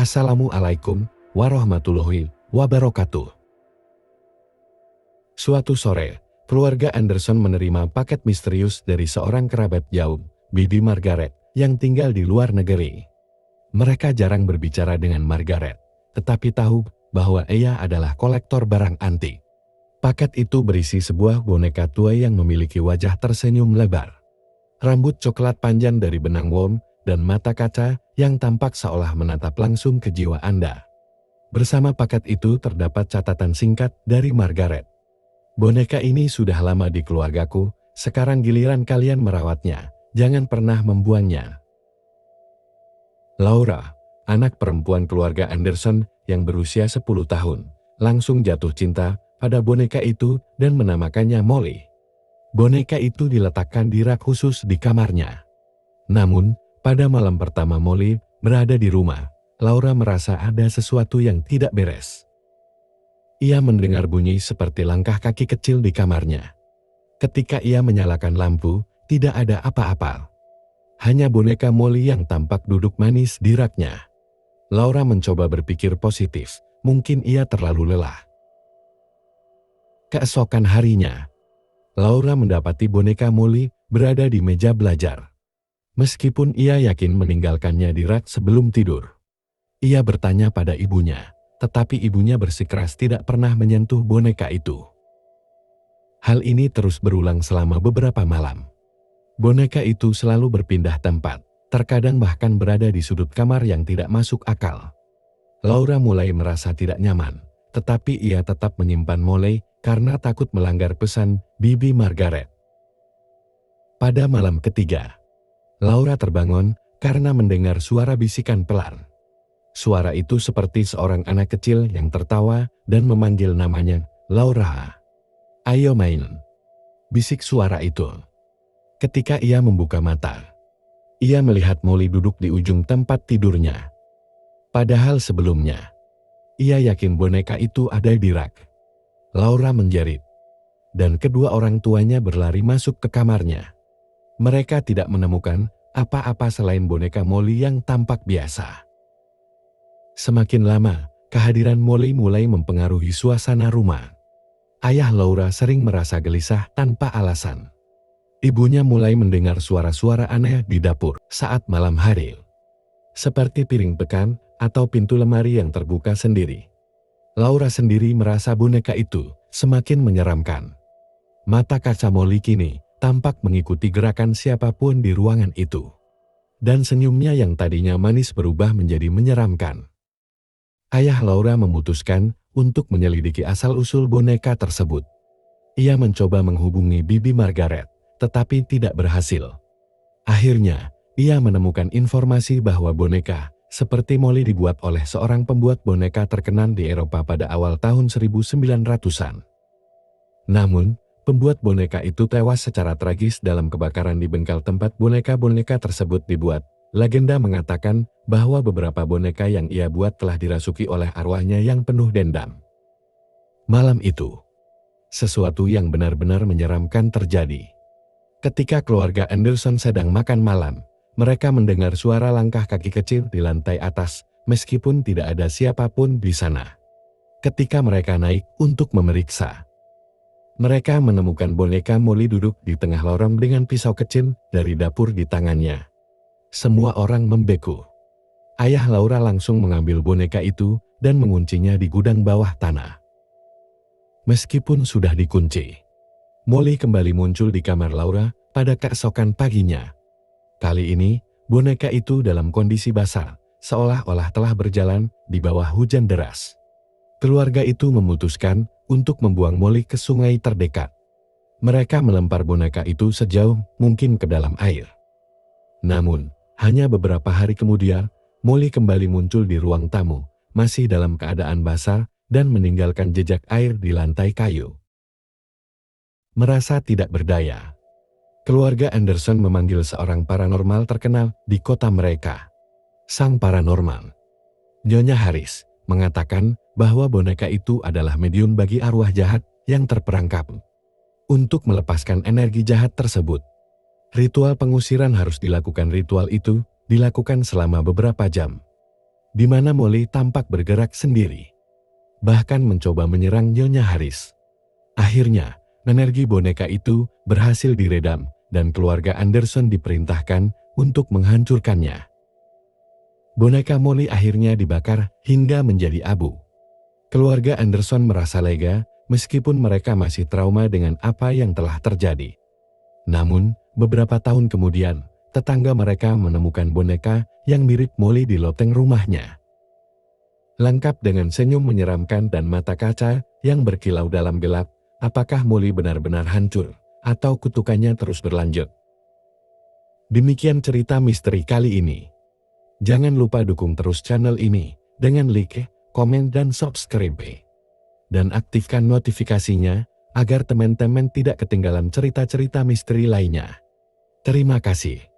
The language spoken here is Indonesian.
Assalamualaikum warahmatullahi wabarakatuh. Suatu sore, keluarga Anderson menerima paket misterius dari seorang kerabat jauh, Bibi Margaret, yang tinggal di luar negeri. Mereka jarang berbicara dengan Margaret, tetapi tahu bahwa ia adalah kolektor barang antik. Paket itu berisi sebuah boneka tua yang memiliki wajah tersenyum lebar, rambut coklat panjang dari benang wol, dan mata kaca yang tampak seolah menatap langsung ke jiwa Anda. Bersama paket itu terdapat catatan singkat dari Margaret. Boneka ini sudah lama di keluargaku, sekarang giliran kalian merawatnya, jangan pernah membuangnya. Laura, anak perempuan keluarga Anderson yang berusia 10 tahun, langsung jatuh cinta pada boneka itu dan menamakannya Molly. Boneka itu diletakkan di rak khusus di kamarnya. Namun, pada malam pertama Molly berada di rumah, Laura merasa ada sesuatu yang tidak beres. Ia mendengar bunyi seperti langkah kaki kecil di kamarnya. Ketika ia menyalakan lampu, tidak ada apa-apa. Hanya boneka Molly yang tampak duduk manis di raknya. Laura mencoba berpikir positif, mungkin ia terlalu lelah. Keesokan harinya, Laura mendapati boneka Molly berada di meja belajar. Meskipun ia yakin meninggalkannya di rak sebelum tidur. Ia bertanya pada ibunya, tetapi ibunya bersikeras tidak pernah menyentuh boneka itu. Hal ini terus berulang selama beberapa malam. Boneka itu selalu berpindah tempat, terkadang bahkan berada di sudut kamar yang tidak masuk akal. Laura mulai merasa tidak nyaman, tetapi ia tetap menyimpan Molly karena takut melanggar pesan Bibi Margaret. Pada malam ketiga, Laura terbangun karena mendengar suara bisikan pelan. Suara itu seperti seorang anak kecil yang tertawa dan memanggil namanya, "Laura, ayo main," bisik suara itu. Ketika ia membuka mata, ia melihat Molly duduk di ujung tempat tidurnya. Padahal sebelumnya, ia yakin boneka itu ada di rak. Laura menjerit, dan kedua orang tuanya berlari masuk ke kamarnya. Mereka tidak menemukan apa-apa selain boneka Molly yang tampak biasa. Semakin lama, kehadiran Molly mulai mempengaruhi suasana rumah. Ayah Laura sering merasa gelisah tanpa alasan. Ibunya mulai mendengar suara-suara aneh di dapur saat malam hari. Seperti piring pekan atau pintu lemari yang terbuka sendiri. Laura sendiri merasa boneka itu semakin menyeramkan. Mata kaca Molly kini tampak mengikuti gerakan siapapun di ruangan itu. Dan senyumnya yang tadinya manis berubah menjadi menyeramkan. Ayah Laura memutuskan untuk menyelidiki asal-usul boneka tersebut. Ia mencoba menghubungi Bibi Margaret, tetapi tidak berhasil. Akhirnya, ia menemukan informasi bahwa boneka seperti Molly dibuat oleh seorang pembuat boneka terkenal di Eropa pada awal tahun 1900-an. Namun, pembuat boneka itu tewas secara tragis dalam kebakaran di bengkel tempat boneka-boneka tersebut dibuat. Legenda mengatakan bahwa beberapa boneka yang ia buat telah dirasuki oleh arwahnya yang penuh dendam. Malam itu, sesuatu yang benar-benar menyeramkan terjadi. Ketika keluarga Anderson sedang makan malam, mereka mendengar suara langkah kaki kecil di lantai atas, meskipun tidak ada siapapun di sana. Ketika mereka naik untuk memeriksa, mereka menemukan boneka Molly duduk di tengah lorong dengan pisau kecil dari dapur di tangannya. Semua orang membeku. Ayah Laura langsung mengambil boneka itu dan menguncinya di gudang bawah tanah. Meskipun sudah dikunci, Molly kembali muncul di kamar Laura pada keesokan paginya. Kali ini, boneka itu dalam kondisi basah, seolah-olah telah berjalan di bawah hujan deras. Keluarga itu memutuskan untuk membuang Molly ke sungai terdekat. Mereka melempar boneka itu sejauh mungkin ke dalam air. Namun, hanya beberapa hari kemudian, Molly kembali muncul di ruang tamu, masih dalam keadaan basah dan meninggalkan jejak air di lantai kayu. Merasa tidak berdaya, keluarga Anderson memanggil seorang paranormal terkenal di kota mereka. Sang paranormal, Nyonya Harris, mengatakan bahwa boneka itu adalah medium bagi arwah jahat yang terperangkap. Untuk melepaskan energi jahat tersebut, ritual pengusiran harus dilakukan. Ritual itu dilakukan selama beberapa jam. di mana Molly tampak bergerak sendiri, bahkan mencoba menyerang Nyonya Haris. Akhirnya, energi boneka itu berhasil diredam dan keluarga Anderson diperintahkan untuk menghancurkannya. Boneka Molly akhirnya dibakar hingga menjadi abu. Keluarga Anderson merasa lega meskipun mereka masih trauma dengan apa yang telah terjadi. Namun, beberapa tahun kemudian, tetangga mereka menemukan boneka yang mirip Molly di loteng rumahnya. Lengkap dengan senyum menyeramkan dan mata kaca yang berkilau dalam gelap, apakah Molly benar-benar hancur atau kutukannya terus berlanjut? Demikian cerita misteri kali ini. Jangan lupa dukung terus channel ini dengan like, komen, dan subscribe. Dan aktifkan notifikasinya agar teman-teman tidak ketinggalan cerita-cerita misteri lainnya. Terima kasih.